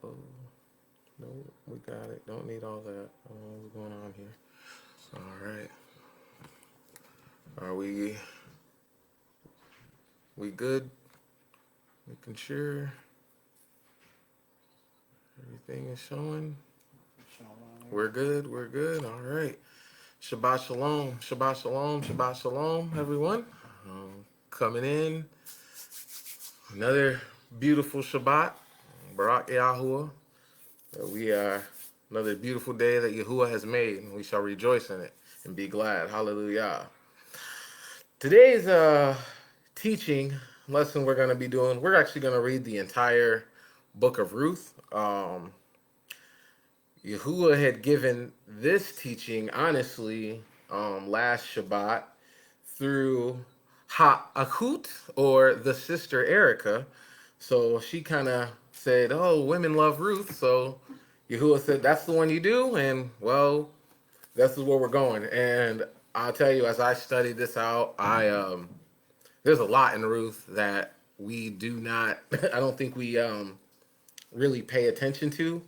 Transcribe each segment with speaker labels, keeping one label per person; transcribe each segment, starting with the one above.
Speaker 1: Uh-oh. No, we got it. Don't need all that. What's going on here? All right. Are we good? Making sure everything is showing. We're good. We're good. All right. Shabbat shalom. Shabbat shalom. Shabbat shalom, everyone. Coming in. Another beautiful Shabbat. Barak Yahuwah. We are another beautiful day that Yahuwah has made, and we shall rejoice in it and be glad. Hallelujah. Today's teaching lesson we're going to be doing, we're actually going to read the entire book of Ruth. Yahuwah had given this teaching, honestly, last Shabbat through Ha'akut, or the sister Erica. So she kind of said, oh, women love Ruth. So Yahuwah said, that's the one you do. And, well, this is where we're going. And I'll tell you, as I studied this out, there's a lot in Ruth that we do not, I don't think we really pay attention to.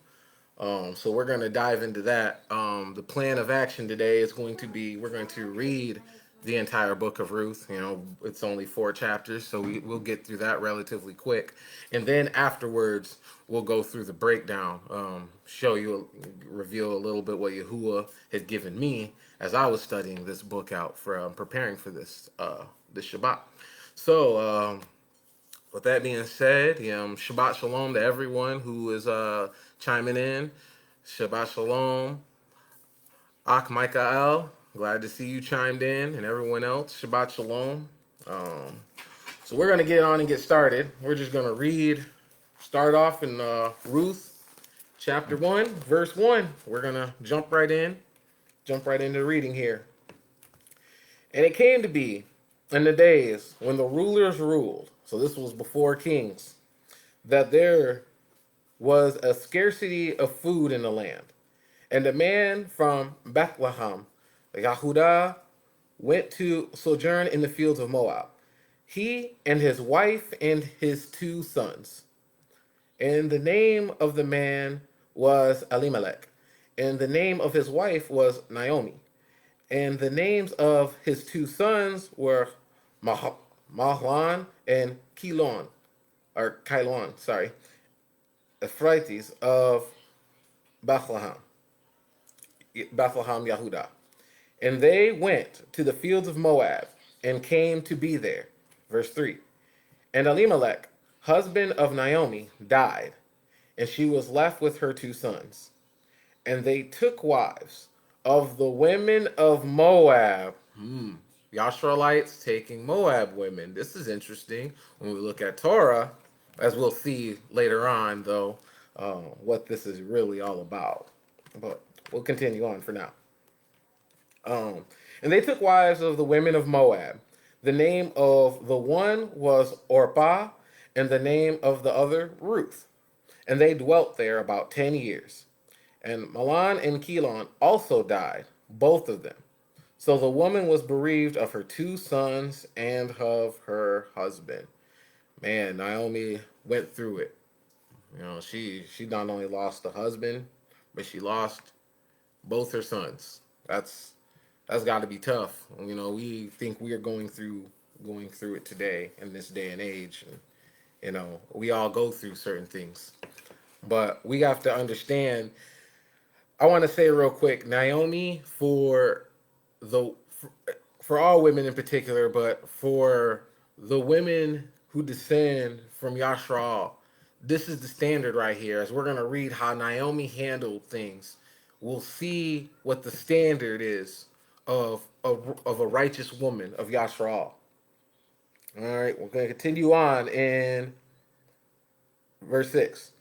Speaker 1: So we're going to dive into that. The plan of action today is going to be, we're going to read the entire book of Ruth. You know, it's only 4 chapters, so we'll get through that relatively quick. And then afterwards, we'll go through the breakdown, reveal a little bit what Yahuwah had given me as I was studying this book out for preparing for this Shabbat. So, with that being said, Shabbat Shalom to everyone who is chiming in. Shabbat Shalom. Ak Michael, glad to see you chimed in, and everyone else. Shabbat Shalom. So we're going to get on and get started. We're just going to start off in Ruth chapter 1, verse 1. We're going to jump right into reading here. And it came to be in the days when the rulers ruled, so this was before kings, that there was a scarcity of food in the land. And a man from Bethlehem, Yahudah, went to sojourn in the fields of Moab, he and his wife and his 2 sons. And the name of the man was Elimelech, and the name of his wife was Naomi. And the names of his 2 sons were Mahlon and Kilon, Ephrates of Bethlehem, Yahudah. And they went to the fields of Moab and came to be there. Verse 3. And Elimelech, husband of Naomi, died, and she was left with her 2 sons. And they took wives of the women of Moab. Yashraelites taking Moab women. This is interesting when we look at Torah, as we'll see later on, though, what this is really all about. But we'll continue on for now. And they took wives of the women of Moab. The name of the one was Orpah, and the name of the other Ruth. And they dwelt there about 10 years. And Mahlon and Kilon also died, both of them. So the woman was bereaved of her 2 sons and of her husband. Man, Naomi went through it. You know, she not only lost the husband, but she lost both her sons. That's got to be tough. You know, we think we are going through it today in this day and age, and you know, we all go through certain things. But we have to understand. I want to say real quick, Naomi, for all women in particular, but for the women who descend from Yashrael, this is the standard right here. As we're going to read how Naomi handled things, we'll see what the standard is of a righteous woman of Yashrael. All right, we're going to continue on in verse 6.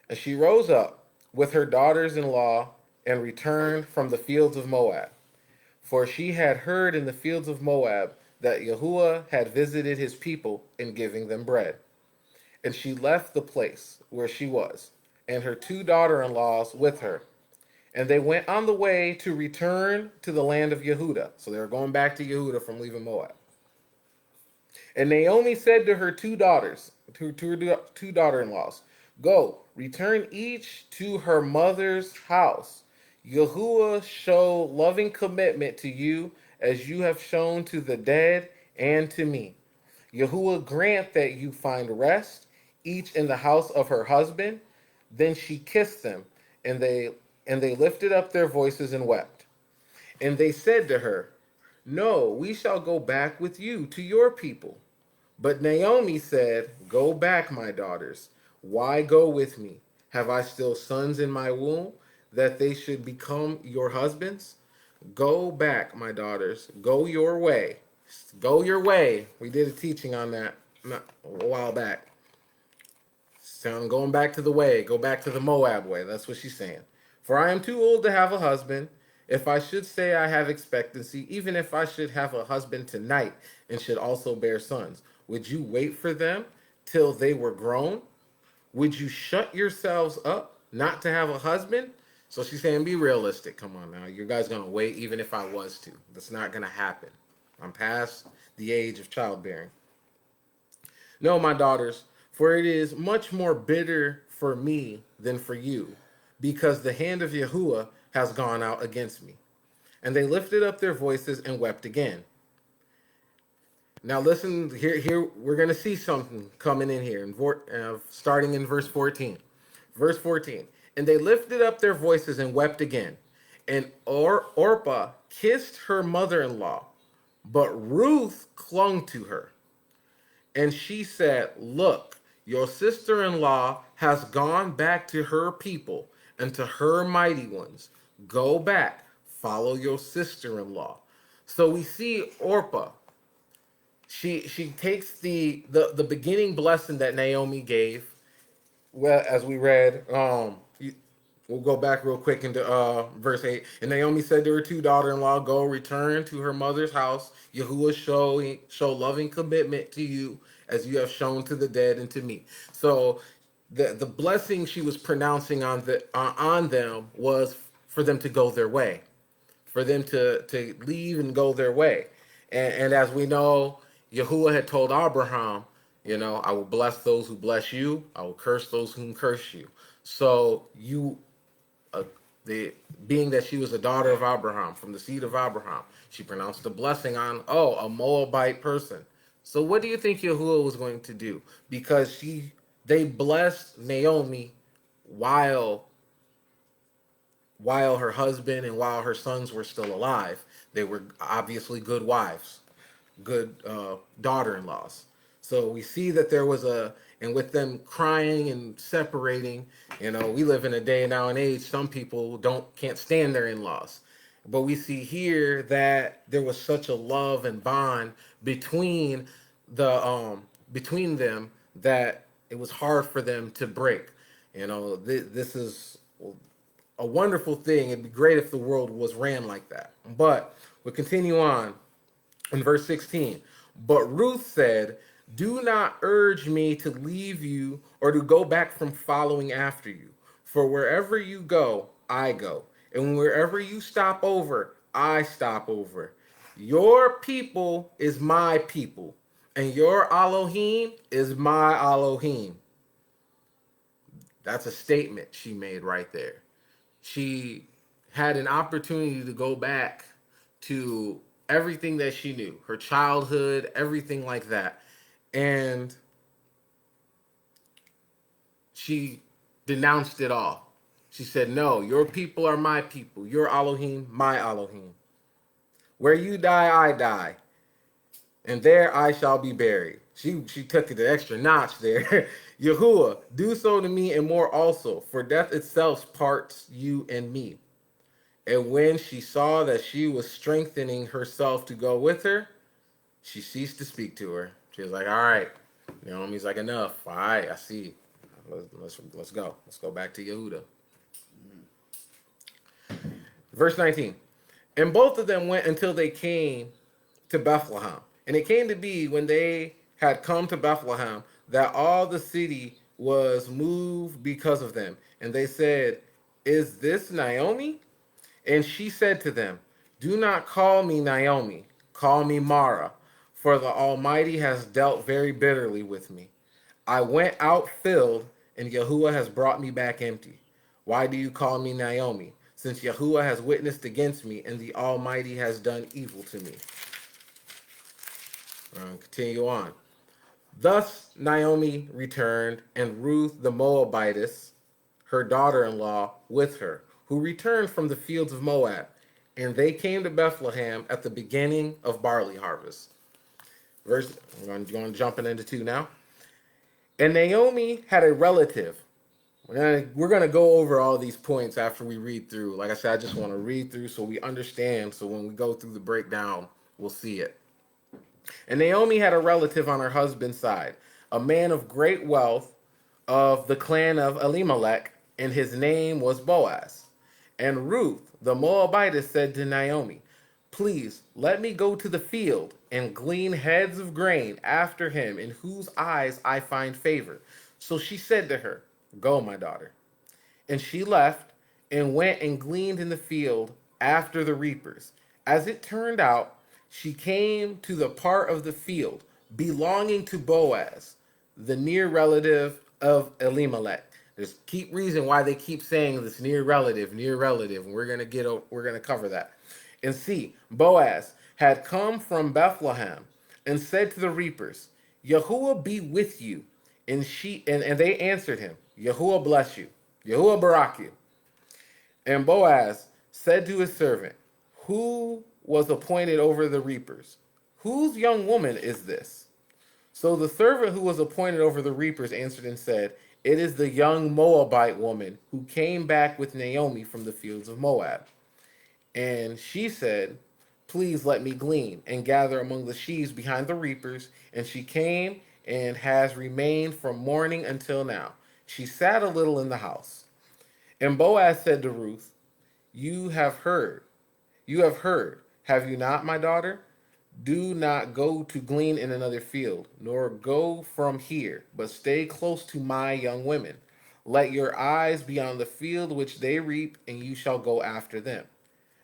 Speaker 1: And she rose up with her daughters-in-law and returned from the fields of Moab. For she had heard in the fields of Moab that Yahuwah had visited his people in giving them bread. And she left the place where she was, and her 2 daughter-in-laws with her. And they went on the way to return to the land of Yehudah. So they were going back to Yehudah from leaving Moab. And Naomi said to her 2 daughters, to her 2 daughter-in-laws, Go, return each to her mother's house. Yahuwah show loving commitment to you as you have shown to the dead and to me. Yahuwah grant that you find rest, each in the house of her husband. Then she kissed them, and they lifted up their voices and wept. And they said to her, no, we shall go back with you to your people. But Naomi said, go back, my daughters. Why go with me? Have I still sons in my womb, that they should become your husbands? Go back, my daughters. Go your way. Go your way. We did a teaching on that a while back. So going back to the way. Go back to the Moab way. That's what she's saying. For I am too old to have a husband. If I should say I have expectancy, even if I should have a husband tonight and should also bear sons, would you wait for them till they were grown? Would you shut yourselves up not to have a husband? So she's saying, be realistic. Come on now. You guys going to wait even if I was to. That's not going to happen. I'm past the age of childbearing. No, my daughters, for it is much more bitter for me than for you, because the hand of Yahuwah has gone out against me. And they lifted up their voices and wept again. Now listen, here we're going to see something coming in here, starting in verse 14. Verse 14. And they lifted up their voices and wept again. And Orpah kissed her mother-in-law, but Ruth clung to her. And she said, look, your sister-in-law has gone back to her people and to her mighty ones. Go back, follow your sister-in-law. So we see Orpah. She takes the beginning blessing that Naomi gave, well, as we read. We'll go back real quick into verse 8. And Naomi said to her two daughter-in-law, go return to her mother's house. Yahuwah show loving commitment to you as you have shown to the dead and to me. So the blessing she was pronouncing on them was for them to go their way, for them to leave and go their way. And as we know, Yahuwah had told Abraham, I will bless those who bless you. I will curse those whom curse you. So being that she was a daughter of Abraham, from the seed of Abraham, she pronounced a blessing on, a Moabite person. So what do you think Yahuwah was going to do? Because they blessed Naomi while her husband and while her sons were still alive. They were obviously good wives, good daughter-in-laws. So we see that there was and with them crying and separating, we live in a day now and age, some people can't stand their in-laws. But we see here that there was such a love and bond between them that it was hard for them to break. This is a wonderful thing. It'd be great if the world was ran like that. But we'll continue on in verse 16. But Ruth said, do not urge me to leave you or to go back from following after you. For wherever you go, I go. And wherever you stop over, I stop over. Your people is my people, and your Elohim is my Elohim. That's a statement she made right there. She had an opportunity to go back to everything that she knew, her childhood, everything like that. And she denounced it all. She said, no, your people are my people. Your Elohim, my Elohim. Where you die, I die. And there I shall be buried. She took it the extra notch there. Yahuwah, do so to me and more also, for death itself parts you and me. And when she saw that she was strengthening herself to go with her, she ceased to speak to her. She was like, all right. Naomi's like, enough. All right, I see. Let's go. Let's go back to Yehuda. Verse 19. And both of them went until they came to Bethlehem. And it came to be when they had come to Bethlehem that all the city was moved because of them. And they said, is this Naomi? And she said to them, do not call me Naomi. Call me Mara. For the Almighty has dealt very bitterly with me. I went out filled, and Yahuwah has brought me back empty. Why do you call me Naomi, since Yahuwah has witnessed against me, and the Almighty has done evil to me? Continue on. Thus Naomi returned, and Ruth the Moabitess, her daughter-in-law, with her, who returned from the fields of Moab. And they came to Bethlehem at the beginning of barley harvest. Verse, we're going jumping into 2 now. And Naomi had a relative. We're gonna go over all these points after we read through. Like I said, I just want to read through so we understand. So when we go through the breakdown, we'll see it. And Naomi had a relative on her husband's side, a man of great wealth of the clan of Elimelech, and his name was Boaz. And Ruth, the Moabitess, said to Naomi, please let me go to the field and glean heads of grain after him in whose eyes I find favor. So she said to her, go, my daughter. And she left and went and gleaned in the field after the reapers. As it turned out, she came to the part of the field belonging to Boaz, the near relative of Elimelech. There's keep reason why they keep saying this near relative, and we're gonna cover that. And see, Boaz had come from Bethlehem and said to the reapers, Yahuwah be with you. And they answered him, Yahuwah bless you. Yahuwah barak you. And Boaz said to his servant, who was appointed over the reapers, whose young woman is this? So the servant who was appointed over the reapers answered and said, it is the young Moabite woman who came back with Naomi from the fields of Moab. And she said, please let me glean and gather among the sheaves behind the reapers. And she came and has remained from morning until now. She sat a little in the house. And Boaz said to Ruth, you have heard, have you not, my daughter? Do not go to glean in another field, nor go from here, but stay close to my young women. Let your eyes be on the field which they reap, and you shall go after them.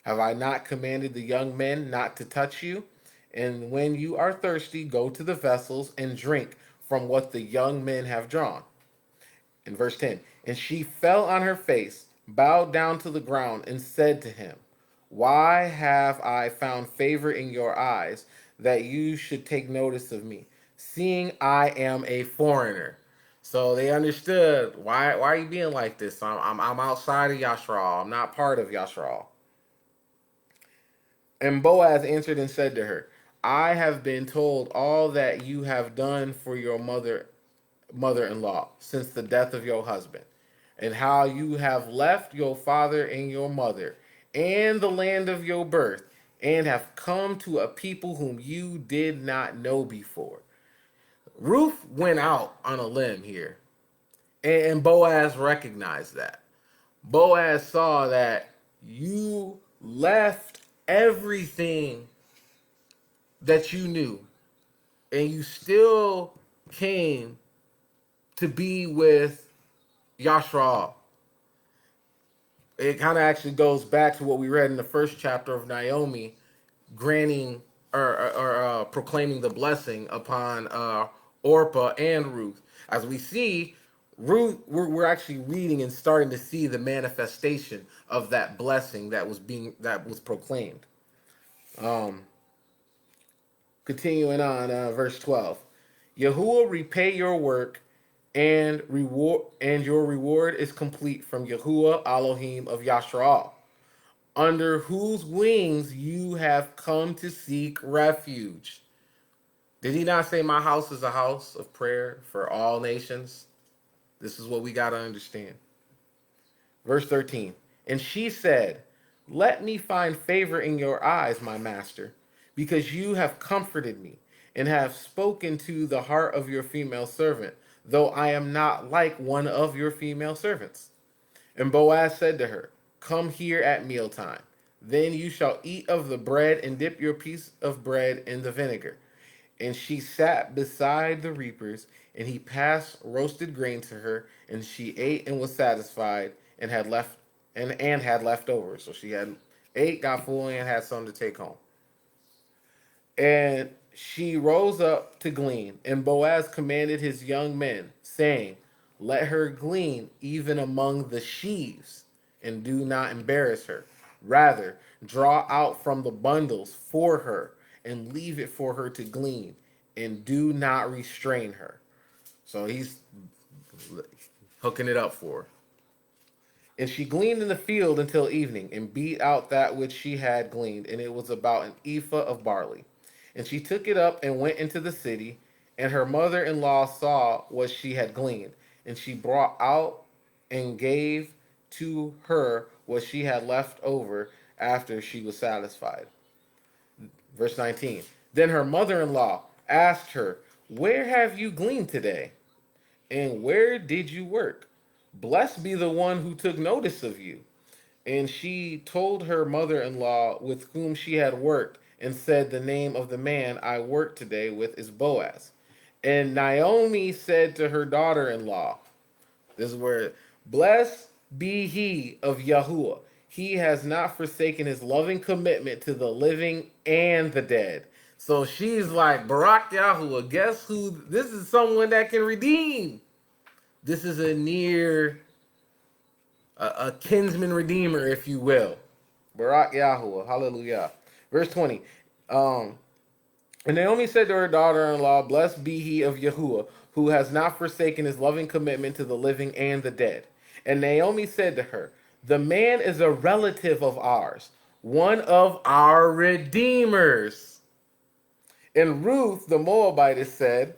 Speaker 1: Have I not commanded the young men not to touch you? And when you are thirsty, go to the vessels and drink from what the young men have drawn. In verse 10, and she fell on her face, bowed down to the ground, and said to him, why have I found favor in your eyes that you should take notice of me, seeing I am a foreigner? So they understood, why are you being like this? I'm outside of Yashral. I'm not part of Yashral. And Boaz answered and said to her, I have been told all that you have done for your mother-in-law since the death of your husband, and how you have left your father and your mother and the land of your birth, and have come to a people whom you did not know before. Ruth went out on a limb here, and Boaz recognized that. Boaz saw that you left everything that you knew, and you still came to be with Yashral. It kind of actually goes back to what we read in the first chapter of Naomi, granting or proclaiming the blessing upon Orpah and Ruth. As we see, Ruth, we're actually reading and starting to see the manifestation of that blessing that was proclaimed. Continuing on, verse 12. Yahuwah repay your work and your reward is complete from Yahuwah Elohim of Yashral, under whose wings you have come to seek refuge. Did he not say my house is a house of prayer for all nations? This is what we got to understand. Verse 13. And she said, let me find favor in your eyes, my master, because you have comforted me and have spoken to the heart of your female servant, though I am not like one of your female servants. And Boaz said to her, come here at mealtime. Then you shall eat of the bread and dip your piece of bread in the vinegar. And she sat beside the reapers, and he passed roasted grain to her, and she ate and was satisfied, and had leftovers. So she had ate, got full, and had some to take home. And she rose up to glean, and Boaz commanded his young men, saying, Let her glean even among the sheaves, and do not embarrass her. Rather, draw out from the bundles for her, and leave it for her to glean, and do not restrain her. So he's hooking it up for her. And she gleaned in the field until evening, and beat out that which she had gleaned, and it was about an ephah of barley. And she took it up and went into the city, and her mother in law saw what she had gleaned. And she brought out and gave to her what she had left over after she was satisfied. Verse 19. Then her mother in law asked her, "Where have you gleaned today? And where did you work? Blessed be the one who took notice of you." And she told her mother in law with whom she had worked, and said, "The name of the man I worked today with is Boaz." And Naomi said to her daughter in law, this is where, "Blessed be he of Yahuwah. He has not forsaken his loving commitment to the living and the dead." So she's like, Barak Yahuwah, guess who? This is someone that can redeem. This is a near, a kinsman redeemer, if you will. Barak Yahuwah. Hallelujah. Verse 20. Um, and Naomi said to her daughter-in-law, "Blessed be he of Yahuwah, who has not forsaken his loving commitment to the living and the dead." And Naomi said to her, "The man is a relative of ours, one of our redeemers." And Ruth, the Moabitess, said,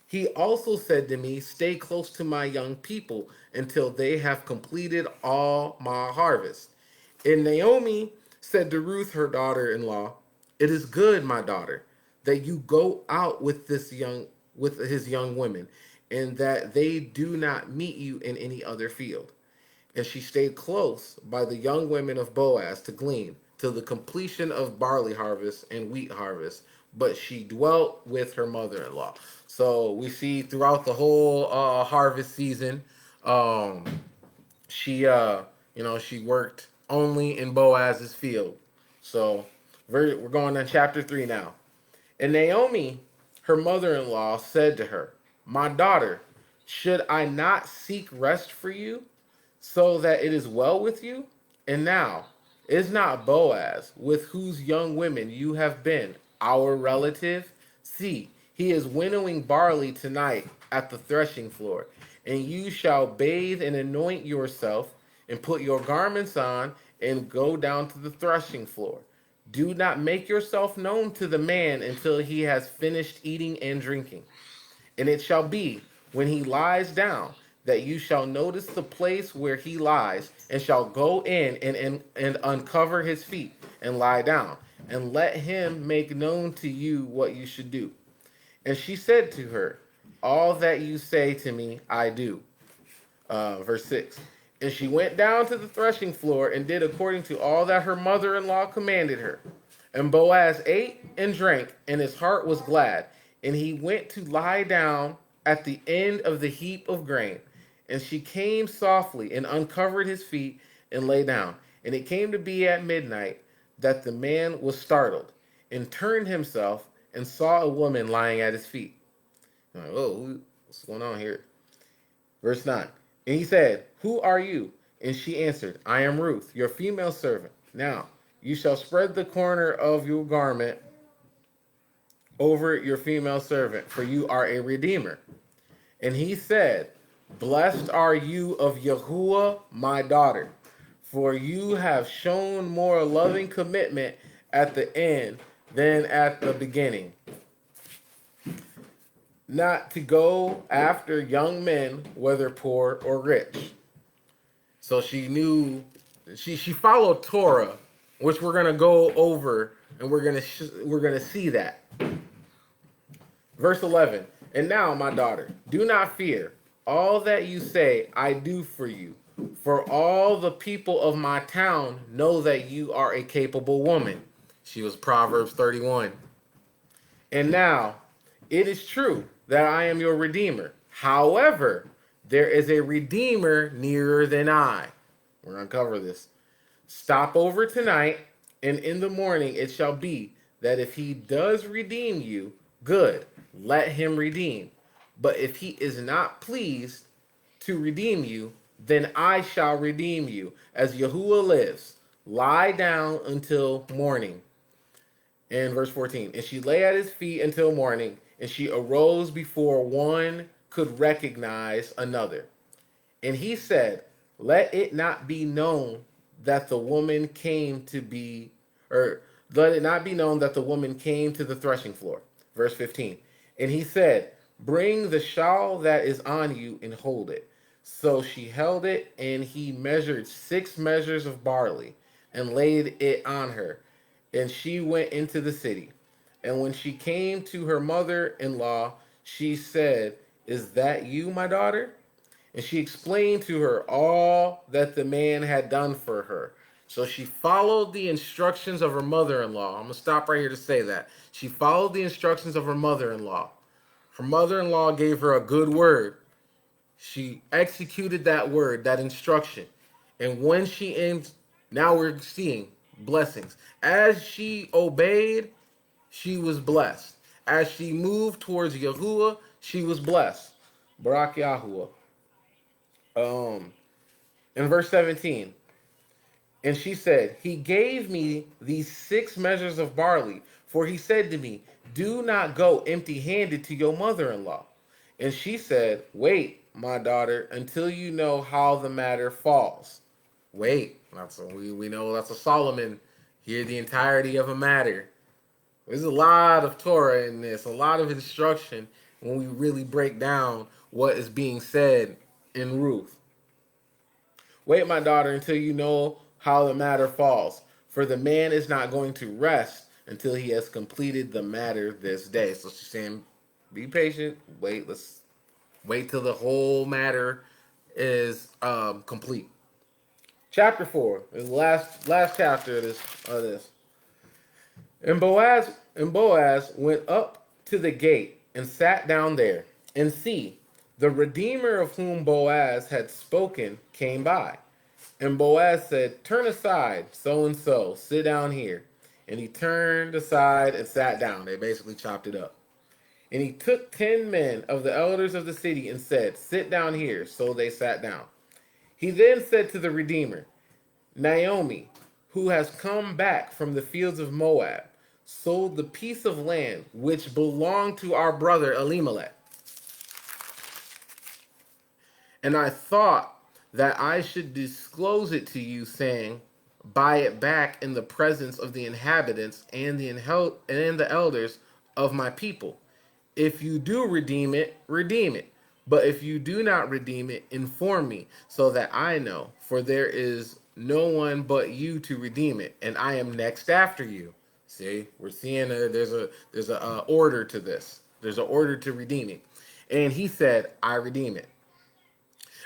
Speaker 1: "He also said to me, 'Stay close to my young people until they have completed all my harvest.'" And Naomi said to Ruth, her daughter-in-law, "It is good, my daughter, that you go out with his young women, and that they do not meet you in any other field." And she stayed close by the young women of Boaz to glean till the completion of barley harvest and wheat harvest. But she dwelt with her mother-in-law. So we see throughout the whole harvest season, um, she worked only in Boaz's field. So we're going on chapter 3 now. And Naomi, her mother-in-law, said to her, "My daughter, should I not seek rest for you, so that it is well with you? And now, is not Boaz, with whose young women you have been, our relative? See, he is winnowing barley tonight at the threshing floor. And you shall bathe and anoint yourself, and put your garments on, and go down to the threshing floor. Do not make yourself known to the man until he has finished eating and drinking. And it shall be, when he lies down, that you shall notice the place where he lies, and shall go in and uncover his feet, and lie down, and let him make known to you what you should do." And she said to her, "All that you say to me, I do." Verse 6. And she went down to the threshing floor, and did according to all that her mother-in-law commanded her. And Boaz ate and drank, and his heart was glad. And he went to lie down at the end of the heap of grain. And she came softly, and uncovered his feet, and lay down. And it came to be at midnight, that the man was startled, and turned himself, and saw a woman lying at his feet. I'm like, "Oh, what's going on here?" Verse 9. And he said, "Who are you?" And she answered, "I am Ruth, your female servant. Now you shall spread the corner of your garment over your female servant, for you are a redeemer." And he said, "Blessed are you of Yahuwah, my daughter, for you have shown more loving commitment at the end than at the beginning, not to go after young men, whether poor or rich." So she knew, she followed Torah, which we're gonna go over, and we're gonna see that. Verse 11. And now, my daughter, do not fear. All that you say, I do for you. For all the people of my town know that you are a capable woman. She was Proverbs 31. And now, it is true that I am your redeemer. However, there is a redeemer nearer than I. We're going to cover this. Stop over tonight, and in the morning it shall be that if he does redeem you, good, let him redeem. But if he is not pleased, to redeem you, then I shall redeem you, as Yahuwah lives. Lie down until morning. In verse 14, and she lay at his feet until morning, and she arose before one could recognize another. And he said, let it not be known that the woman came to be, or let it not be known that the woman came to the threshing floor. Verse 15. And he said, bring the shawl that is on you and hold it. So she held it, and he measured 6 measures of barley and laid it on her. And she went into the city. And when she came to her mother in law, she said, is that you, my daughter? And she explained to her all that the man had done for her. So she followed the instructions of her mother in law. I'm going to stop right here to say that. She followed the instructions of her mother in law. Her mother in law gave her a good word. She executed that word, that instruction. And when she ends, now we're seeing blessings. As she obeyed, she was blessed. As she moved towards Yahuwah, she was blessed. Barak Yahuwah. In verse 17, and she said, he gave me these 6 measures of barley, for he said to me, do not go empty-handed to your mother-in-law. And she said, wait, my daughter, until you know how the matter falls. Wait, we know that's a Solomon. Hear the entirety of a matter. There's a lot of Torah in this, a lot of instruction when we really break down what is being said in Ruth. Wait, my daughter, until you know how the matter falls, for the man is not going to rest until he has completed the matter this day. So she's saying, be patient. Let's wait till the whole matter is complete. Chapter 4 is the last chapter of this. And Boaz went up to the gate and sat down there. And see, the Redeemer of whom Boaz had spoken came by. And Boaz said, turn aside, so and so, sit down here. And he turned aside and sat down. They basically chopped it up. And he took 10 men of the elders of the city and said, sit down here. So they sat down. He then said to the Redeemer, Naomi, who has come back from the fields of Moab, sold the piece of land which belonged to our brother Elimelech. And I thought that I should disclose it to you, saying, buy it back in the presence of the inhabitants and the elders of my people. If you do redeem it, redeem it. But if you do not redeem it, inform me, so that I know. For there is no one but you to redeem it, and I am next after you. See, we're seeing there's a order to this. There's an order to redeeming. And he said, I redeem it.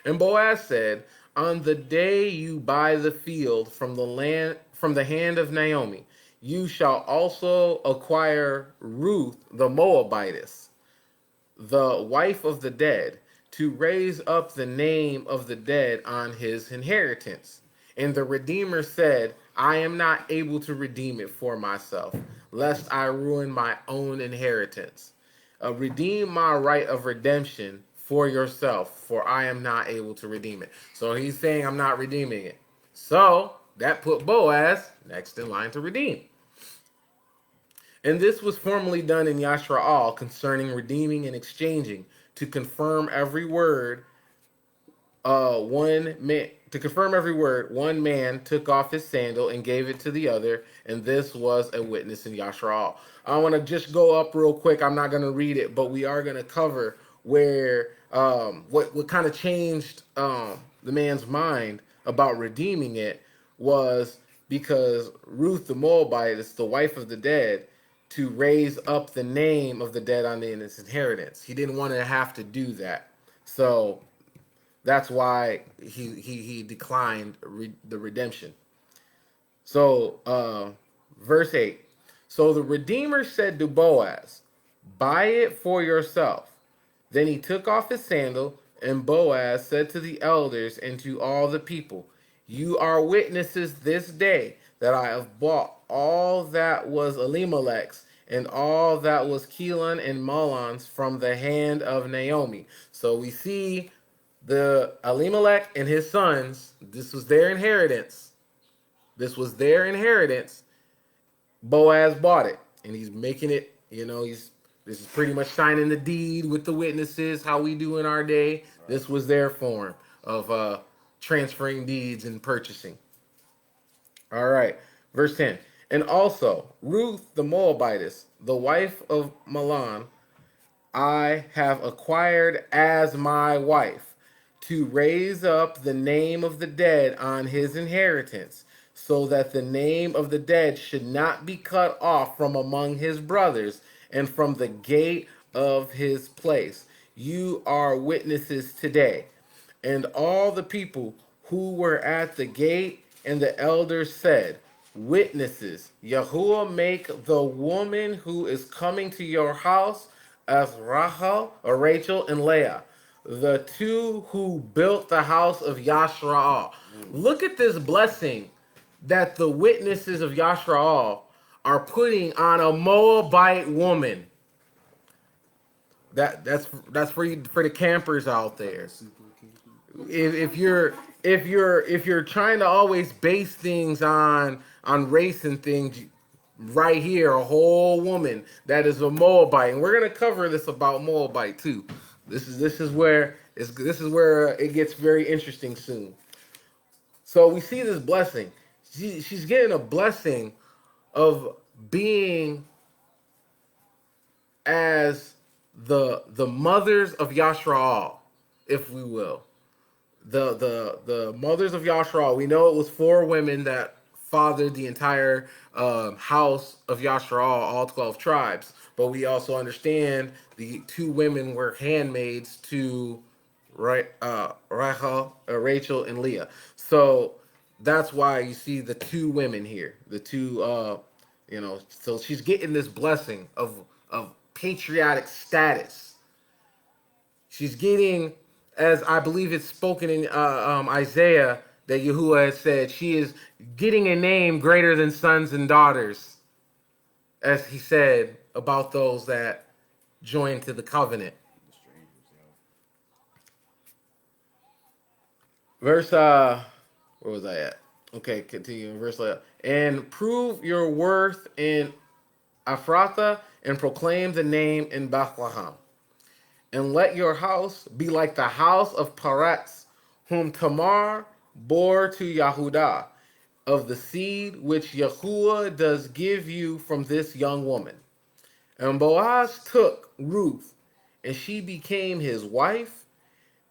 Speaker 1: And Boaz said, on the day you buy the field from the hand of Naomi, you shall also acquire Ruth the Moabitess, the wife of the dead, to raise up the name of the dead on his inheritance. And the Redeemer said, I am not able to redeem it for myself, lest I ruin my own inheritance. Redeem my right of redemption for yourself, for I am not able to redeem it. So he's saying I'm not redeeming it. So that put Boaz next in line to redeem. And this was formally done in Yashra'al concerning redeeming and exchanging, to confirm every word. One man took off his sandal and gave it to the other, and this was a witness in Yashra'al. I want to just go up real quick. I'm not going to read it, but we are going to cover where what kind of changed the man's mind about redeeming it was because Ruth the Moabite is the wife of the dead, to raise up the name of the dead on his inheritance. He didn't want to have to do that, so that's why he declined the redemption. So verse 8. So the Redeemer said to Boaz, buy it for yourself. Then he took off his sandal, and Boaz said to the elders and to all the people, you are witnesses this day that I have bought all that was Elimelech's and all that was Kelon and Mahlon's from the hand of Naomi. So we see The Elimelech and his sons, this was their inheritance. This was their inheritance. Boaz bought it, and he's making it. This is pretty much signing the deed with the witnesses, how we do in our day. This was their form of transferring deeds and purchasing. All right, verse 10. And also, Ruth the Moabitess, the wife of Mahlon, I have acquired as my wife, to raise up the name of the dead on his inheritance, so that the name of the dead should not be cut off from among his brothers and from the gate of his place. You are witnesses today. And all the people who were at the gate and the elders said, witnesses, Yahuwah make the woman who is coming to your house as Rachel and Leah, the two who built the house of Yashraal. Look at this blessing that the witnesses of Yashraal are putting on a Moabite woman. That's for you, for the campers out there. If you're trying to always base things on race and things, right here, a whole woman that is a Moabite, and we're gonna cover this about Moabite too. This is where it gets very interesting soon. So we see this blessing. She's getting a blessing of being as the mothers of Yashraal, if we will. The mothers of Yashraal. We know it was 4 women that fathered the entire house of Yashraal, all 12 tribes. But we also understand the 2 women were handmaids to Rachel and Leah. So that's why you see the 2 women here. The 2, so she's getting this blessing of patriotic status. She's getting, as I believe it's spoken in Isaiah, that Yahuwah has said, she is getting a name greater than sons and daughters, as he said about those that joined to the covenant. Verse, where was I at? Okay, continue. Verse 11. And prove your worth in Ephrathah, and proclaim the name in Bethlehem. And let your house be like the house of Peretz, whom Tamar bore to Yehudah, of the seed which Yahuwah does give you from this young woman. And Boaz took Ruth, and she became his wife,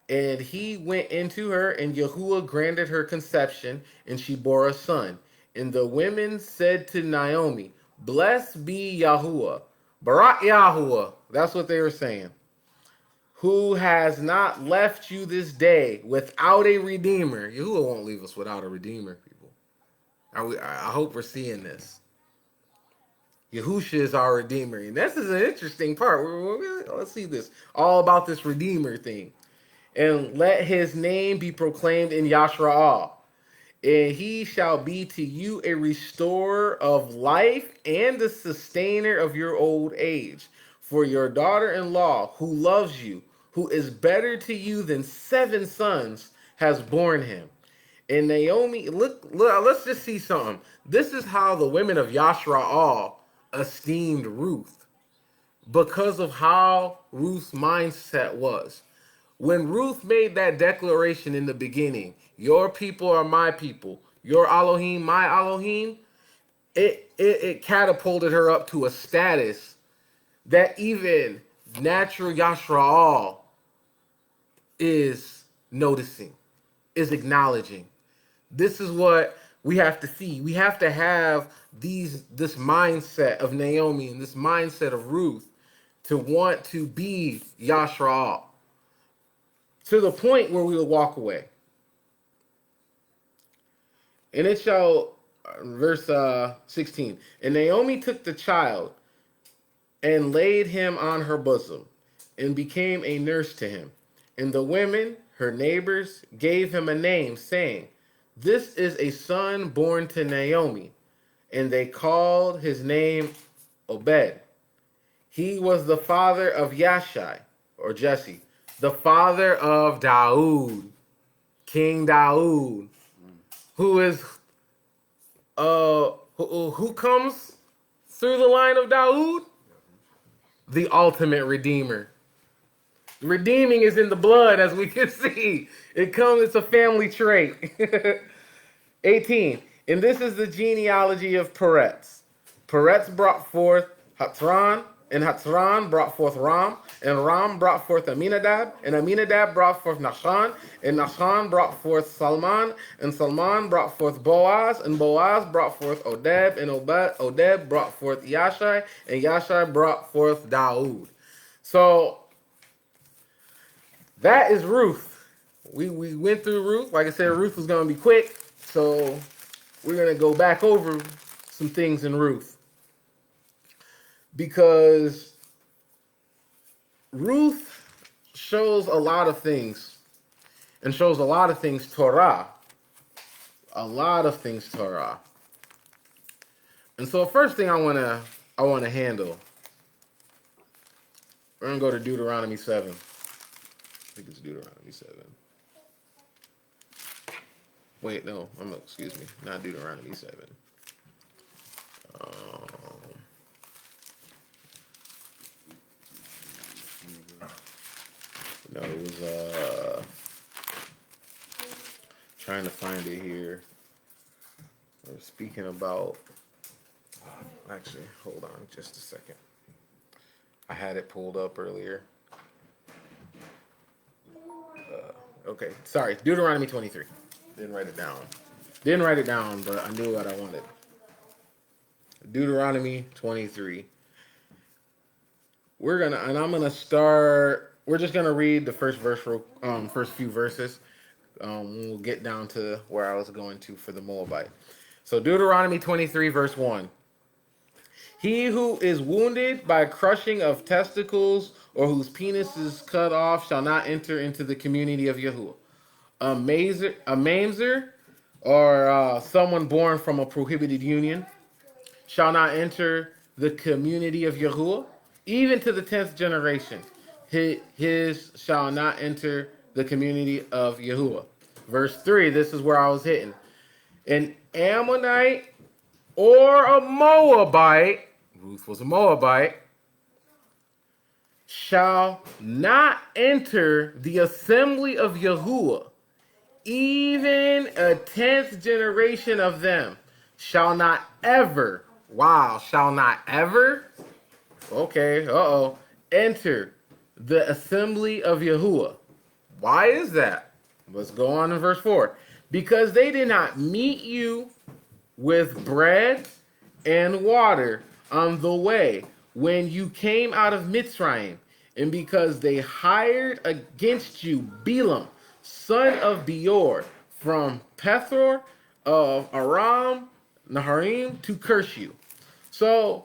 Speaker 1: and he went into her, and Yahuwah granted her conception, and she bore a son. And the women said to Naomi, blessed be Yahuwah, Barak Yahuwah, that's what they were saying, who has not left you this day without a redeemer. Yahuwah won't leave us without a redeemer, people. I hope we're seeing this. Yahusha is our redeemer. And this is an interesting part. Let's see this. All about this redeemer thing. And let his name be proclaimed in Yashraal. And he shall be to you a restorer of life and the sustainer of your old age. For your daughter-in-law, who loves you, who is better to you than 7 sons, has borne him. And Naomi, look, let's just see something. This is how the women of Yashraal esteemed Ruth, because of how Ruth's mindset was. When Ruth made that declaration in the beginning, your people are my people, your Elohim, my Elohim, it catapulted her up to a status that even natural Yashraal is noticing, is acknowledging. This is what we have to see. We have to have this mindset of Naomi and this mindset of Ruth to want to be Yashraal, to the point where we will walk away. And it shall, verse 16, and Naomi took the child and laid him on her bosom and became a nurse to him. And the women, her neighbors, gave him a name, saying, this is a son born to Naomi. And they called his name Obed. He was the father of Yashai, or Jesse, the father of Daoud, King Daoud, who is who comes through the line of Daoud? The ultimate redeemer. Redeeming is in the blood, as we can see. It's a family trait. 18. And this is the genealogy of Peretz. Peretz brought forth Hatzran, and Hatzran brought forth Ram, and Ram brought forth Aminadab, and Aminadab brought forth Nahshon, and Nahshon brought forth Salman, and Salman brought forth Boaz, and Boaz brought forth Odeb, and Odeb brought forth Yashai, and Yashai brought forth Daoud. So that is Ruth. We went through Ruth. Like I said, Ruth was going to be quick, so we're going to go back over some things in Ruth. Because Ruth shows a lot of things, and shows a lot of things Torah. A lot of things Torah. And so the first thing I want to handle, we're going to go to Deuteronomy 7. I think it's Deuteronomy 7. Wait, no, excuse me, not Deuteronomy 7. No, it was trying to find it here. We're speaking about. Actually, hold on just a second. I had it pulled up earlier. Okay, sorry, Deuteronomy 23. Didn't write it down, but I knew what I wanted. Deuteronomy 23. We're just gonna read the first few verses. We'll get down to where I was going to for the Moabite. So Deuteronomy 23, verse 1. He who is wounded by crushing of testicles or whose penis is cut off shall not enter into the community of Yahuwah. A mamzer or someone born from a prohibited union shall not enter the community of Yahuwah, even to the 10th generation. His shall not enter the community of Yahuwah. Verse 3, this is where I was hitting. An Ammonite or a Moabite, Ruth was a Moabite, shall not enter the assembly of Yahuwah. Even a 10th generation of them shall not ever, shall not ever, enter the assembly of Yahuwah. Why is that? Let's go on in verse 4. Because they did not meet you with bread and water on the way when you came out of Mitzrayim, and because they hired against you Balaam, son of Beor, from Pethor of Aram Naharim, to curse you. So,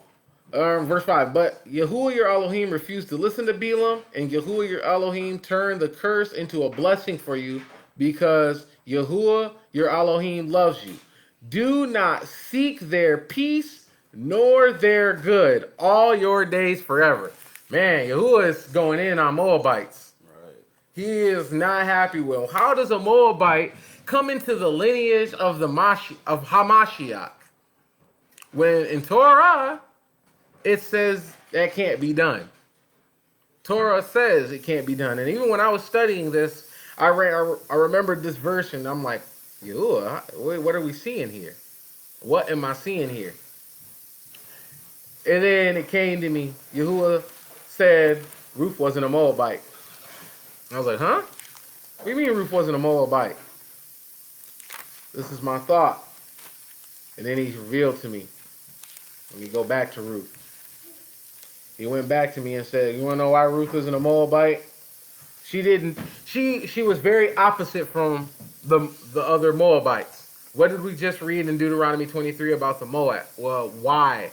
Speaker 1: verse 5, but Yahuwah your Elohim refused to listen to Balaam, and Yahuwah your Elohim turned the curse into a blessing for you, because Yahuwah your Elohim loves you. Do not seek their peace nor their good all your days forever. Man, Yahuwah is going in on Moabites. Right. He is not happy with. How does a Moabite come into the lineage of Hamashiach? When in Torah, it says that can't be done. Torah says it can't be done. And even when I was studying this, I remembered this verse, and I'm like, Yahuwah, what are we seeing here? What am I seeing here? And then it came to me, Yahuwah said Ruth wasn't a Moabite. And I was like, huh? What do you mean Ruth wasn't a Moabite? This is my thought. And then he revealed to me. Let me go back to Ruth. He went back to me and said, you want to know why Ruth isn't a Moabite? She was very opposite from the other Moabites. What did we just read in Deuteronomy 23 about the Moab? Well, why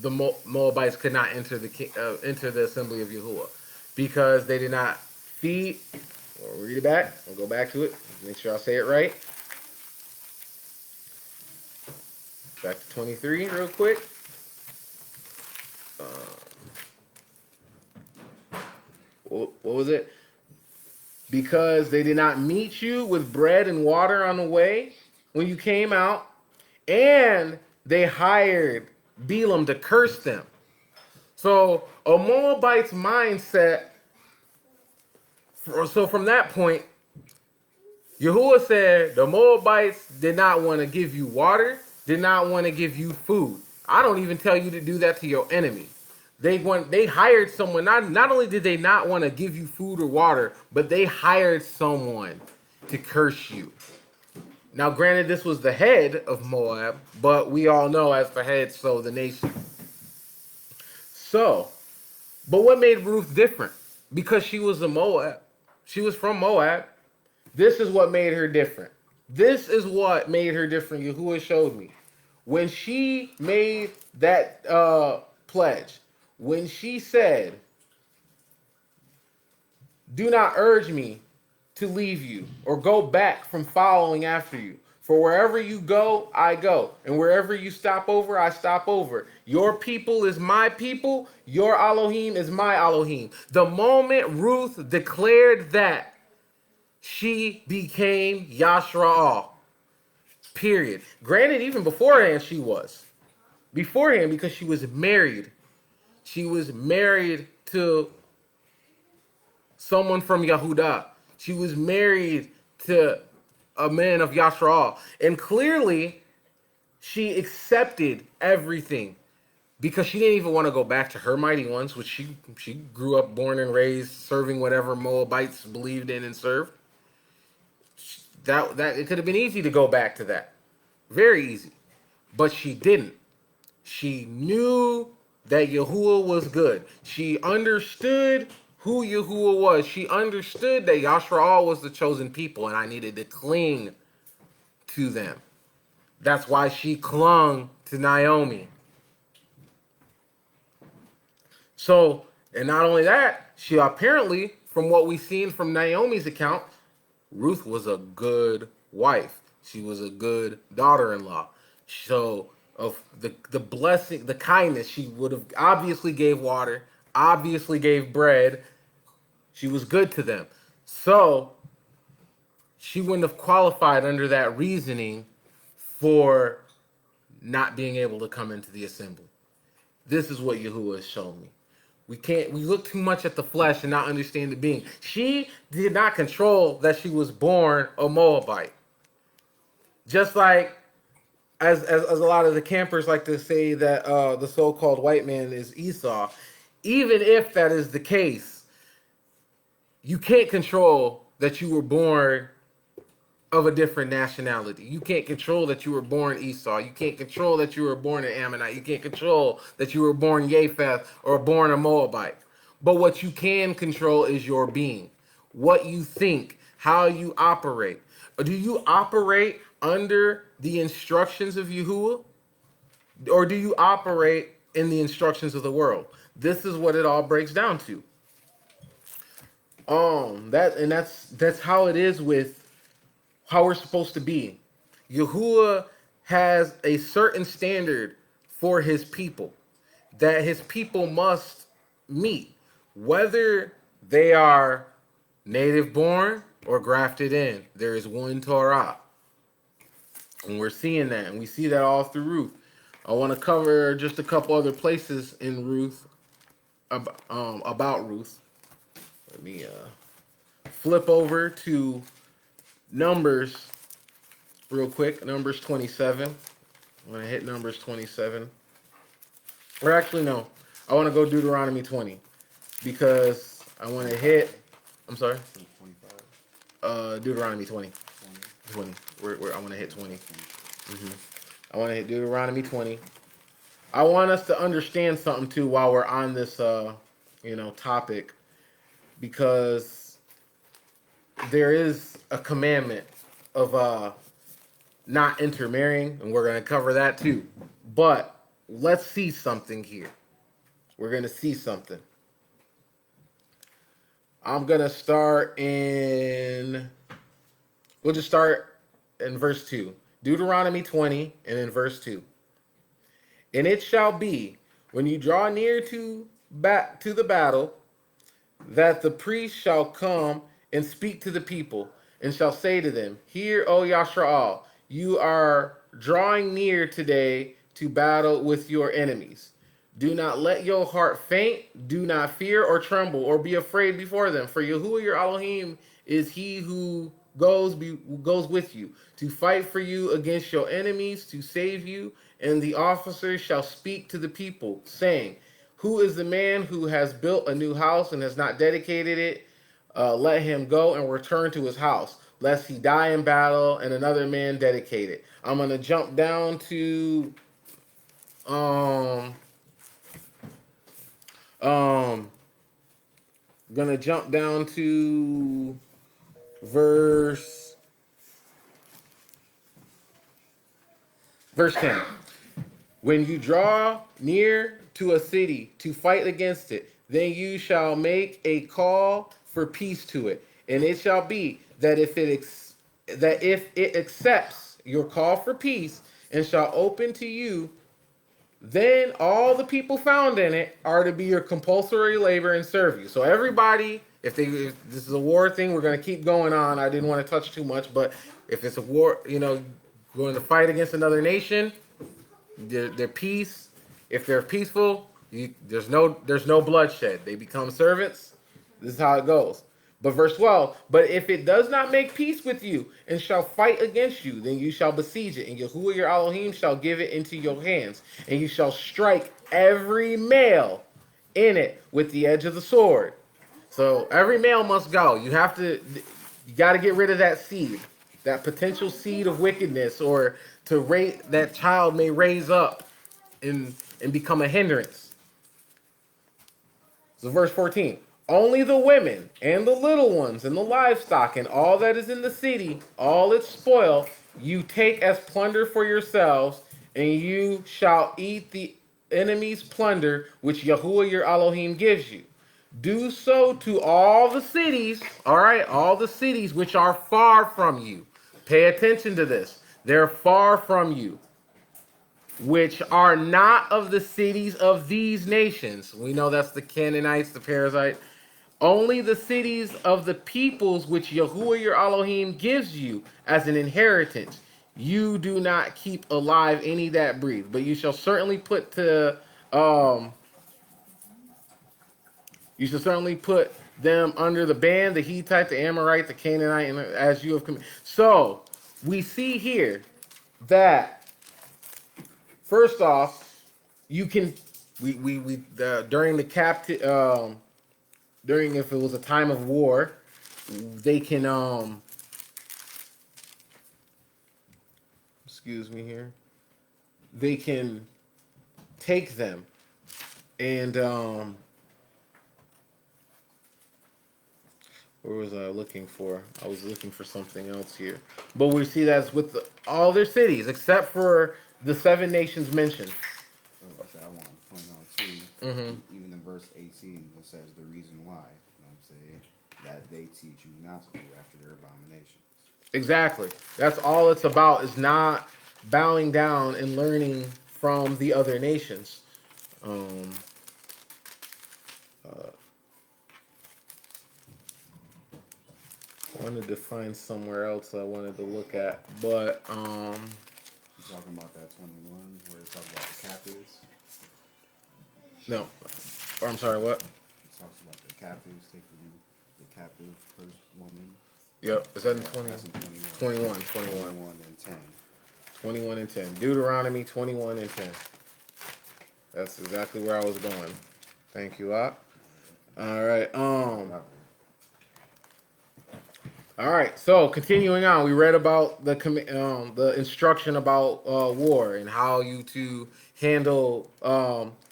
Speaker 1: the Moabites could not enter the assembly of Yahuwah? Because they did not feed. We'll read it back. We'll go back to it. Make sure I say it right. Back to 23 real quick. What was it? because they did not meet you with bread and water on the way when you came out, and they hired Balaam to curse them. So a Moabite's mindset, so from that point, Yahuwah said the Moabites did not want to give you water, did not want to give you food. I don't even tell you to do that to your enemy. They hired someone. Not only did they not want to give you food or water, but they hired someone to curse you. Now, granted, this was the head of Moab, but we all know as the head, so the nation. So, but what made Ruth different? Because she was a Moab. She was from Moab. This is what made her different. This is what made her different. Yahuwah showed me. When she made that pledge, when she said, do not urge me to leave you or go back from following after you. For wherever you go, I go. And wherever you stop over, I stop over. Your people is my people. Your Elohim is my Elohim. The moment Ruth declared that, she became Yashra'al. Period. Granted, even beforehand she was. Beforehand, because she was married. She was married to someone from Yehudah. She was married to a man of Yashra'al. And clearly, she accepted everything because she didn't even want to go back to her mighty ones, which she grew up, born and raised, serving whatever Moabites believed in and served. That it could have been easy to go back to that. Very easy. But she didn't. She knew that Yahuwah was good. She understood who Yahuwah was. She understood that Yashra'al was the chosen people and I needed to cling to them. That's why she clung to Naomi. So, and not only that, she apparently, from what we've seen from Naomi's account, Ruth was a good wife. She was a good daughter-in-law. So of the blessing, the kindness, she would have obviously gave water, obviously gave bread. She was good to them. So she wouldn't have qualified under that reasoning for not being able to come into the assembly. This is what Yahuwah has shown me. We look too much at the flesh and not understand the being. She did not control that she was born a Moabite. Just like as a lot of the campers like to say that the so-called white man is Esau. Even if that is the case, you can't control that you were born of a different nationality. You can't control that you were born Esau. You can't control that you were born an Ammonite. You can't control that you were born Japheth or born a Moabite. But what you can control is your being, what you think, how you operate. Do you operate under the instructions of Yahuwah? Or do you operate in the instructions of the world? This is what it all breaks down to. That's how it is with how we're supposed to be. Yahuwah has a certain standard for his people that his people must meet, whether they are native born or grafted in. There is one Torah. And we're seeing that, and we see that all through Ruth. I want to cover just a couple other places in Ruth, about Ruth. Let me flip over to Numbers real quick. Numbers 27. I'm going to hit Numbers 27. Or actually, no. I want to go Deuteronomy 20. Because I want to hit... I'm sorry? Deuteronomy 20. 20. I want to hit 20. I want to hit Deuteronomy 20. I want us to understand something, too, while we're on this, topic. Because there is a commandment of not intermarrying, and we're going to cover that too. But let's see something here. We're going to see something. I'm going to start in... We'll just start in verse 2. Deuteronomy 20 and in verse 2. And it shall be, when you draw near to the battle, that the priest shall come and speak to the people, and shall say to them, Hear, O Yashraal, you are drawing near today to battle with your enemies. Do not let your heart faint. Do not fear or tremble or be afraid before them. For Yahuwah your Elohim is he who goes with you to fight for you against your enemies, to save you. And the officers shall speak to the people, saying, Who is the man who has built a new house and has not dedicated it? Let him go and return to his house, lest he die in battle and another man dedicate it. I'm going to jump down to Um, gonna jump down to verse 10. When you draw near to a city to fight against it, then you shall make a call for peace to it, and it shall be that if it accepts your call for peace and shall open to you, then all the people found in it are to be your compulsory labor and serve you. So everybody, if this is a war thing, we're going to keep going on. I didn't want to touch too much, but if it's a war, going to fight against another nation, their peace. If they're peaceful, there's no bloodshed. They become servants. This is how it goes. But verse 12, but if it does not make peace with you and shall fight against you, then you shall besiege it, and Yahuwah your Elohim shall give it into your hands, and you shall strike every male in it with the edge of the sword. So every male must go. You got to get rid of that seed, that potential seed of wickedness, or that child may raise up and become a hindrance. So verse 14. Only the women and the little ones and the livestock and all that is in the city, all its spoil, you take as plunder for yourselves, and you shall eat the enemy's plunder, which Yahuwah your Elohim gives you. Do so to all the cities, all right, all the cities which are far from you. Pay attention to this. They're far from you, which are not of the cities of these nations. We know that's the Canaanites, the Perizzites. Only the cities of the peoples which Yahuwah your Elohim gives you as an inheritance, you do not keep alive any that breathe. But you shall certainly put them under the ban, the Hittite, the Amorite, the Canaanite, and as you have committed. So we see here that first off, you can during the during if it was a time of war, they can excuse me here. They can take them and where was I looking for? I was looking for something else here. But we see that's with all their cities except for the 7 nations mentioned.
Speaker 2: I want to point out too, even in verse 18, it says the reason why. You know what I'm saying? That they teach you not to do after their abominations.
Speaker 1: Exactly. That's all it's about, is not bowing down and learning from the other nations. I wanted to find somewhere else I wanted to look at, but
Speaker 2: You talking about that 21 where it talks about the captives?
Speaker 1: no. Or I'm sorry, what?
Speaker 2: It talks about the captives, taking the captive first woman.
Speaker 1: Yep. Is that in 20?
Speaker 2: That's in
Speaker 1: 21.
Speaker 2: 21 and 10.
Speaker 1: 21 and 10. Deuteronomy 21 and 10. That's exactly where I was going. Thank you, Op. All right. All right. So continuing on, we read about the instruction about war and how you to handle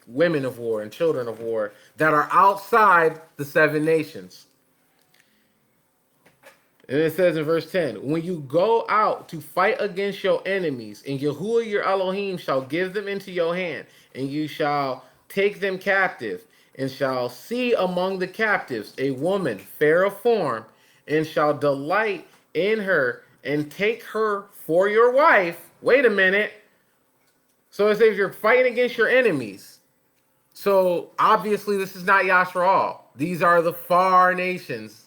Speaker 1: women of war and children of war that are outside the 7 nations. And it says in verse 10, when you go out to fight against your enemies, and Yahuwah your Elohim shall give them into your hand, and you shall take them captive, and shall see among the captives a woman fair of form, and shall delight in her, and take her for your wife. Wait a minute. So it says you're fighting against your enemies. So obviously this is not Yashraal. These are the far nations.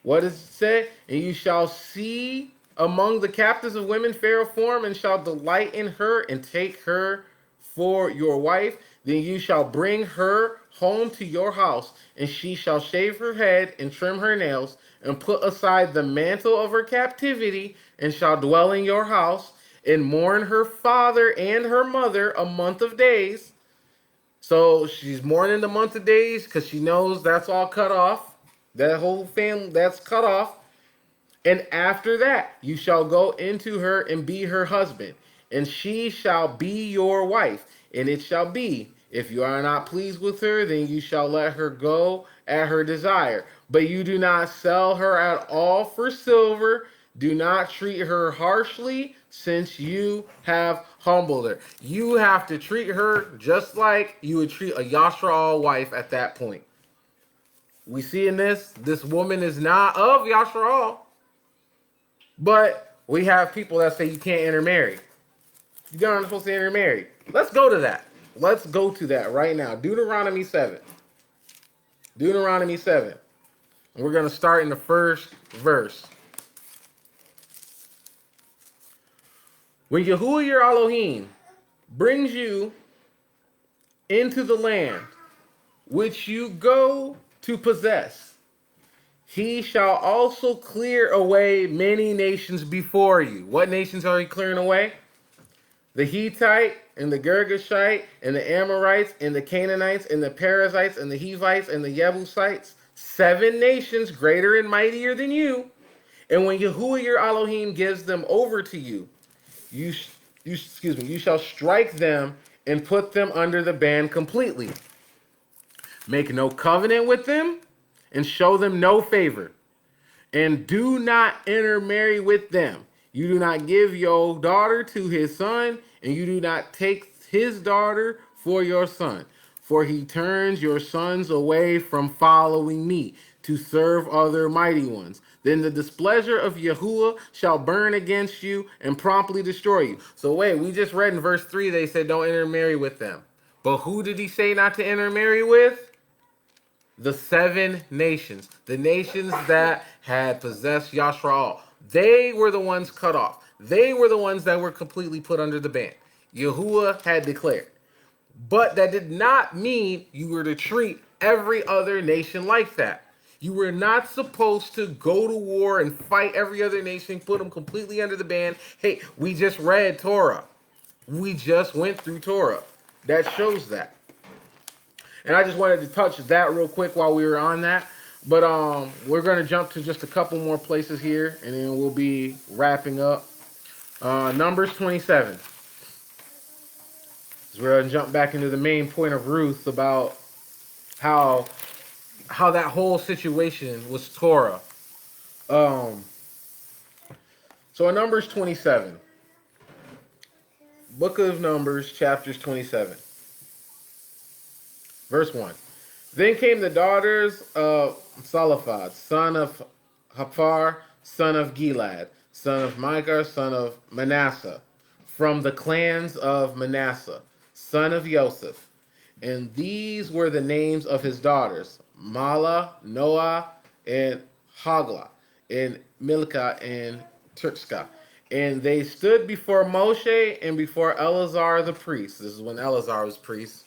Speaker 1: What does it say? And you shall see among the captives of women fair form, and shall delight in her, and take her for your wife. Then you shall bring her home to your house, and she shall shave her head, and trim her nails, and put aside the mantle of her captivity, and shall dwell in your house, and mourn her father and her mother a month of days. So she's mourning the month of days because she knows that's all cut off. That whole family, that's cut off. And after that, you shall go into her and be her husband, and she shall be your wife. And it shall be, if you are not pleased with her, then you shall let her go at her desire. But you do not sell her at all for silver. Do not treat her harshly, since you have humbled her. You have to treat her just like you would treat a Yashraal wife at that point. We see in this woman is not of Yashraal. But we have people that say you can't intermarry. You're not supposed to intermarry. Let's go to that. Let's go to that right now. Deuteronomy 7. Deuteronomy 7. And we're going to start in the first verse. When Yahuwah your Elohim brings you into the land which you go to possess, he shall also clear away many nations before you. What nations are he clearing away? The Hittite and the Girgashite and the Amorites and the Canaanites and the Perizzites and the Hivites and the Jebusites. 7 nations greater and mightier than you. And when Yahuwah your Elohim gives them over to you, you shall strike them and put them under the ban completely. Make no covenant with them, and show them no favor. And do not intermarry with them. You do not give your daughter to his son, and you do not take his daughter for your son. For he turns your sons away from following me, to serve other mighty ones. Then the displeasure of Yahuwah shall burn against you and promptly destroy you. So wait, we just read in verse 3, they said don't intermarry with them. But who did he say not to intermarry with? The 7 nations, the nations that had possessed Yashraal. They were the ones cut off. They were the ones that were completely put under the ban. Yahuwah had declared. But that did not mean you were to treat every other nation like that. You were not supposed to go to war and fight every other nation, put them completely under the ban. Hey, we just read Torah. We just went through Torah. That shows that. And I just wanted to touch that real quick while we were on that. But we're going to jump to just a couple more places here, and then we'll be wrapping up. Numbers 27. So we're going to jump back into the main point of Ruth about how that whole situation was Torah. So in Numbers 27, Book of Numbers, chapters 27. Verse 1. Then came the daughters of Salaphat, son of Hapar, son of Gilad, son of Micah, son of Manasseh, from the clans of Manasseh, son of Joseph. And these were the names of his daughters, Mala, Noah, and Hagla, and Milcah, and Tirska. And they stood before Moshe and before Eleazar the priest. This is when Eleazar was priest.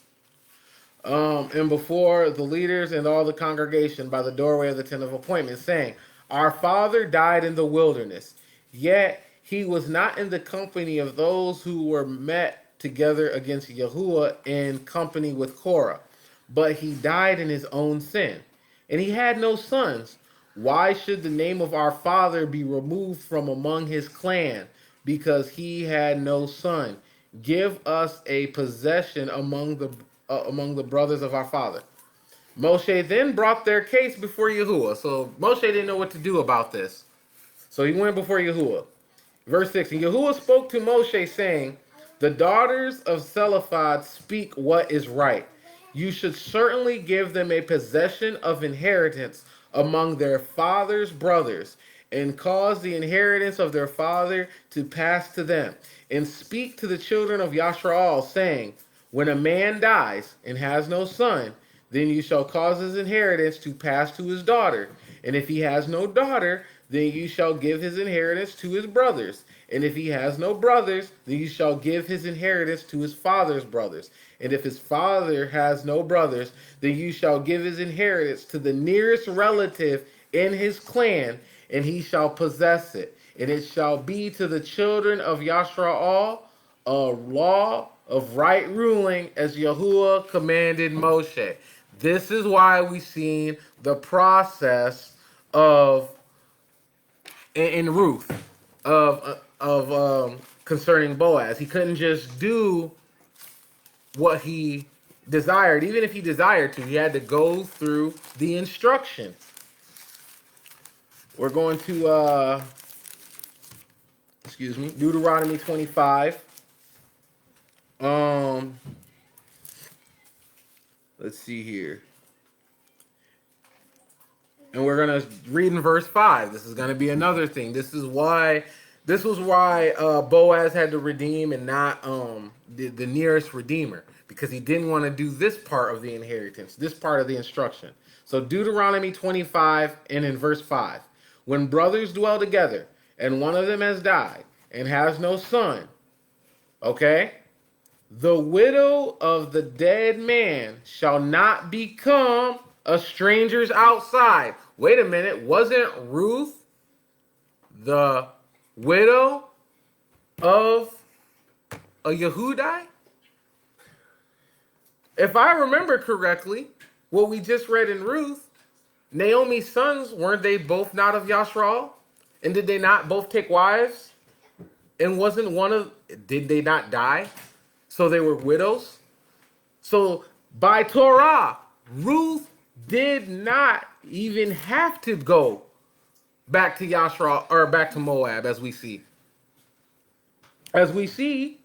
Speaker 1: And before the leaders and all the congregation by the doorway of the tent of appointment, saying, our father died in the wilderness, yet he was not in the company of those who were met together against Yahuwah in company with Korah, but he died in his own sin. And he had no sons. Why should the name of our father be removed from among his clan? Because he had no son. Give us a possession among the brothers of our father. Moshe then brought their case before Yahuwah. So Moshe didn't know what to do about this. So he went before Yahuwah. Verse 6, and Yahuwah spoke to Moshe, saying, the daughters of Zelophehad speak what is right. You should certainly give them a possession of inheritance among their father's brothers, and cause the inheritance of their father to pass to them. And speak to the children of Yashraal, saying, when a man dies and has no son, then you shall cause his inheritance to pass to his daughter. And if he has no daughter, then you shall give his inheritance to his brothers. And if he has no brothers, then you shall give his inheritance to his father's brothers. And if his father has no brothers, then you shall give his inheritance to the nearest relative in his clan, and he shall possess it. And it shall be to the children of Yashra'al a law of right ruling, as Yahuwah commanded Moshe. This is why we seen the process of in Ruth of concerning Boaz. He couldn't just do what he desired. Even if he desired to, he had to go through the instruction. We're going to Deuteronomy 25. Let's see here. And we're going to read in verse 5. This is going to be another thing. This was why Boaz had to redeem and not the nearest redeemer, because he didn't want to do this part of the inheritance, this part of the instruction. So Deuteronomy 25 and in verse 5. When brothers dwell together and one of them has died and has no son, okay, the widow of the dead man shall not become a stranger's outside. Wait a minute, wasn't Ruth the widow of a Yehudai? If I remember correctly, what we just read in Ruth, Naomi's sons, weren't they both not of Yashral? And did they not both take wives? And did they not die? So they were widows? So by Torah, Ruth did not even have to go back to Yashra or back to Moab, as we see. As we see,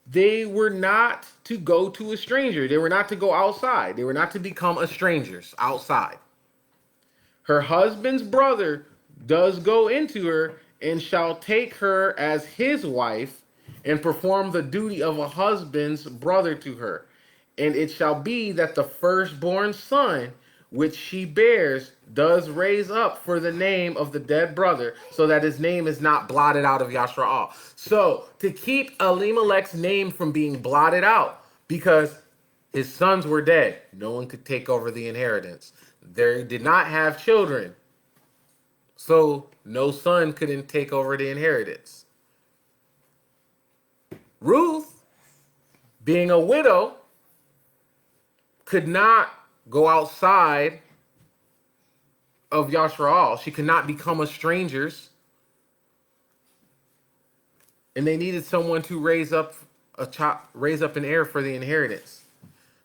Speaker 1: they were not to go to a stranger. They were not to go outside. They were not to become a strangers outside. Her husband's brother does go into her and shall take her as his wife and perform the duty of a husband's brother to her. And it shall be that the firstborn son which she bears does raise up for the name of the dead brother, so that his name is not blotted out of Yashra'al. So to keep Elimelech's name from being blotted out, because his sons were dead, no one could take over the inheritance. They did not have children, so no son couldn't take over the inheritance. Ruth, being a widow, could not go outside of Yashraal. She could not become a stranger's. And they needed someone to raise up an heir for the inheritance.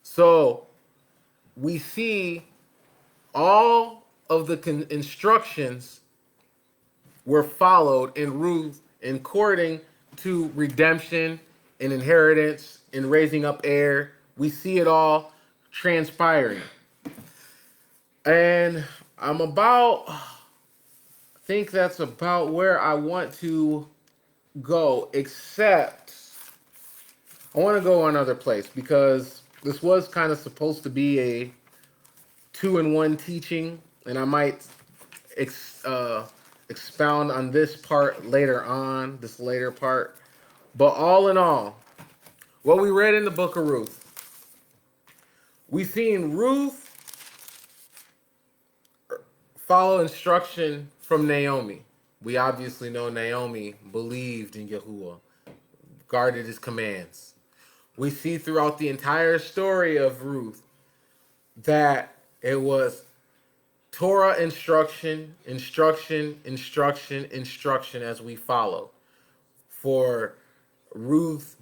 Speaker 1: So we see all of the instructions were followed in Ruth according to redemption and inheritance and raising up heir. We see it all transpiring. And I think that's about where I want to go, except I want to go another place, because this was kind of supposed to be a 2-in-1 teaching, and I might expound on this part later on, this later part. But all in all, what we read in the book of Ruth, we've seen Ruth follow instruction from Naomi. We obviously know Naomi believed in Yahuwah, guarded his commands. We see throughout the entire story of Ruth that it was Torah instruction as we follow. For Ruth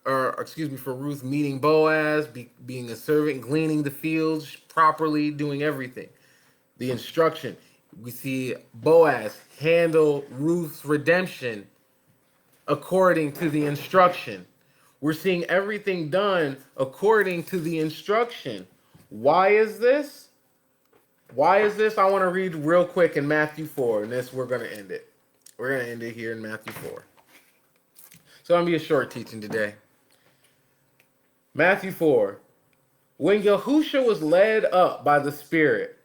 Speaker 1: for Ruth meeting Boaz, being a servant, gleaning the fields properly, doing everything. The instruction. We see Boaz handle Ruth's redemption according to the instruction. We're seeing everything done according to the instruction. Why is this? I want to read real quick in Matthew 4, and we're going to end it. We're going to end it here in Matthew 4. So I'm going to be a short teaching today. Matthew 4. When Yahusha was led up by the Spirit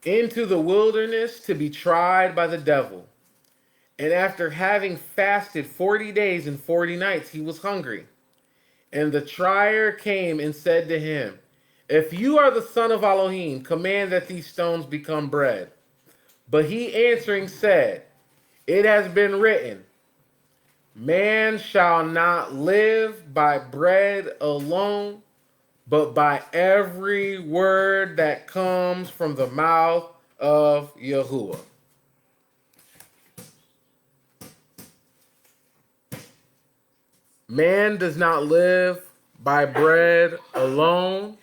Speaker 1: into the wilderness to be tried by the devil, and after having fasted 40 days and 40 nights, he was hungry. And the trier came and said to him, if you are the son of Elohim, command that these stones become bread. But he answering said, it has been written, man shall not live by bread alone, but by every word that comes from the mouth of Yahuwah. Man does not live by bread alone,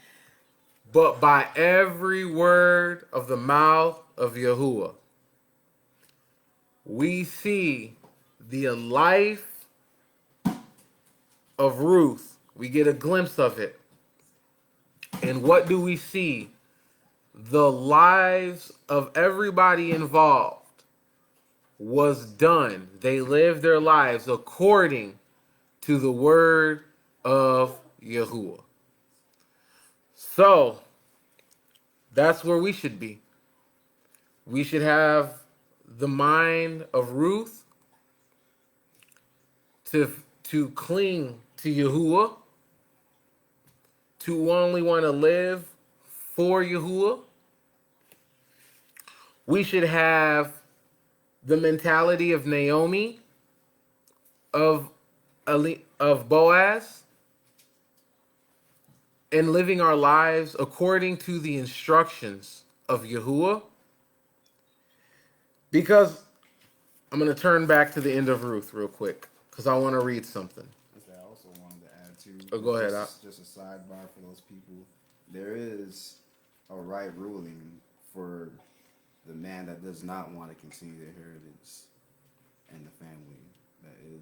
Speaker 1: but by every word of the mouth of Yahuwah. We see the life of Ruth. We get a glimpse of it. And what do we see? The lives of everybody involved was done. They lived their lives according to the word of Yahuwah. So, that's where we should be. We should have the mind of Ruth to cling to Yahuwah, to only want to live for Yahuwah. We should have the mentality of Naomi, of Boaz, and living our lives according to the instructions of Yahuwah. Because I'm going to turn back to the end of Ruth real quick, because I want to read something.
Speaker 2: I also wanted to add too.
Speaker 1: Oh, go ahead.
Speaker 2: Just a sidebar for those people. There is a right ruling for the man that does not want to continue the inheritance and the family that is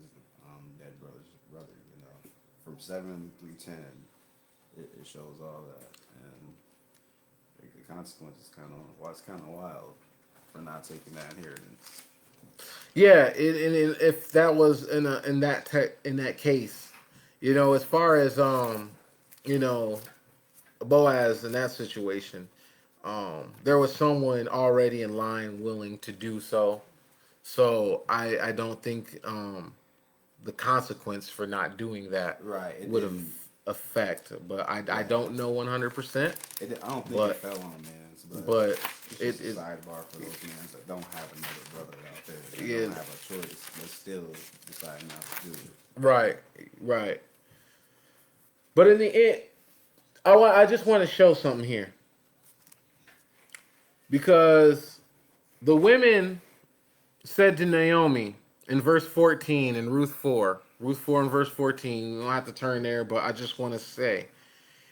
Speaker 2: that brother's brother. You know, from 7 through 10, it shows all that, and the consequences it's kind of wild for not taking that inheritance.
Speaker 1: Yeah, and if that was in that case, you know, as far as you know, Boaz in that situation, there was someone already in line willing to do so. So I don't think the consequence for not doing that would have affect. But I don't know 100%.
Speaker 2: I don't think it fell on man's,
Speaker 1: but
Speaker 2: it's just a sidebar for those men that don't have another brother out there. They don't have a choice, but still decide not to do it.
Speaker 1: Right. But in the end, I just want to show something here, because the women said to Naomi in verse 14 in Ruth 4 and verse 14, we don't have to turn there, but I just want to say,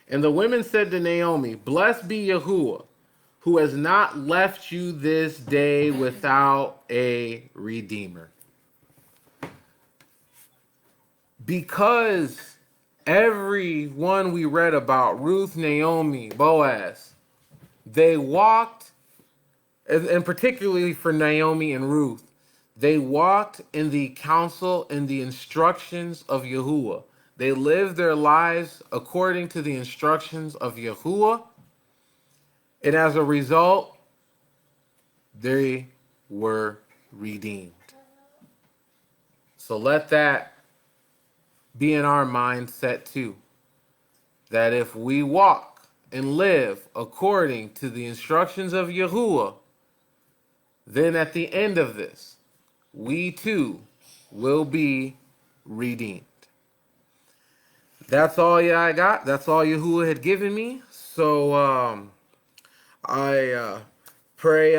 Speaker 1: and the women said to Naomi, blessed be Yahuwah, who has not left you this day without a redeemer. Because everyone we read about, Ruth, Naomi, Boaz, they walked, and particularly for Naomi and Ruth, they walked in the counsel and the instructions of Yahuwah. They lived their lives according to the instructions of Yahuwah. And as a result, they were redeemed. So let that be in our mindset too. That if we walk and live according to the instructions of Yahuwah, then at the end of this, we too will be redeemed. That's all I got. That's all Yahuwah had given me. So I pray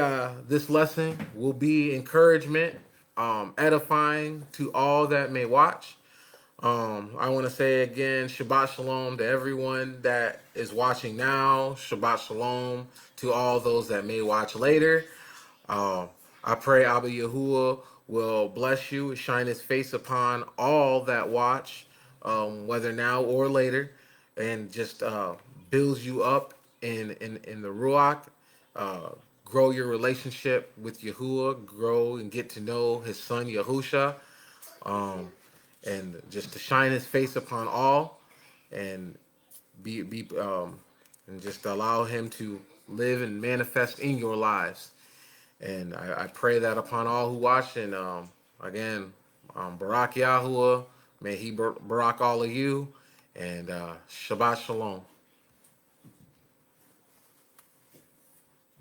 Speaker 1: this lesson will be encouragement, edifying to all that may watch. I want to say again, Shabbat Shalom to everyone that is watching now. Shabbat Shalom to all those that may watch later. I pray Abba Yahuwah will bless you, shine his face upon all that watch, whether now or later, and just builds you up in the Ruach. Grow your relationship with Yahuwah, grow and get to know his son Yahusha, and just to shine his face upon all, and be and just allow Him to live and manifest in your lives. And I pray that upon all who watch, and again, Barak Yahuwah, may He Barak all of you, and Shabbat Shalom.